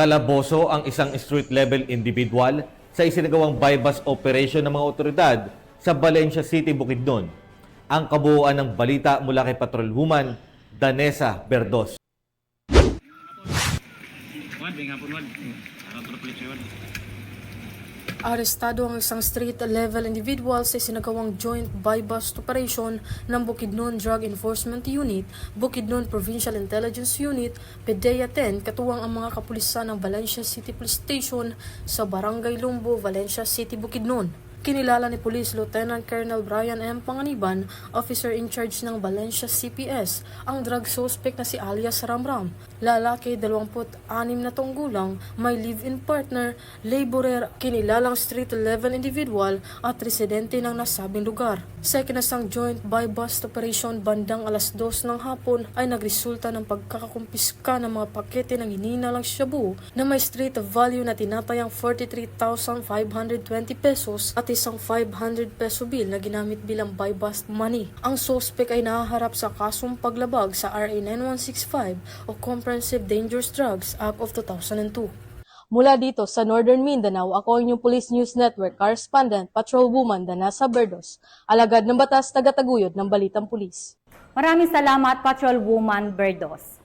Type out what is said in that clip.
Kalaboso ang isang street-level individual sa isinagawang bypass operation ng mga otoridad sa Valencia City, Bukidnon. Ang kabuuan ng balita mula kay Patrolwoman Danessa Berdos. Arestado ang isang street-level individual sa isinagawang joint buy-bust operation ng Bukidnon Drug Enforcement Unit, Bukidnon Provincial Intelligence Unit, PDEA 10, katuwang ang mga kapulisan ng Valencia City Police Station sa Barangay Lumbo, Valencia City, Bukidnon. Kinilala ni Police Lieutenant Colonel Brian M. Panganiban, officer in charge ng Valencia CPS, ang drug suspect na si alias Ramram. Lalaki, 26 na taong gulang, may live-in partner, laborer, kinilalang street-level individual at residente ng nasabing lugar. Sa ikinasang joint buy-bust operation bandang alas 2 ng hapon ay nagresulta ng pagkakakumpiska ng mga pakete ng hininalang shabu na may street value na tinatayang 43,520 pesos at isang 500 peso bill na ginamit bilang buy-bust money. Ang suspect ay nahaharap sa kasong paglabag sa RA 9165 o Comprehensive Dangerous Drugs Act of 2002. Mula dito sa Northern Mindanao, ako ang inyong Police News Network Correspondent, Patrolwoman Danessa Berdos, alagad ng batas tagataguyod ng Balitang Pulis. Maraming salamat, Patrolwoman Berdos.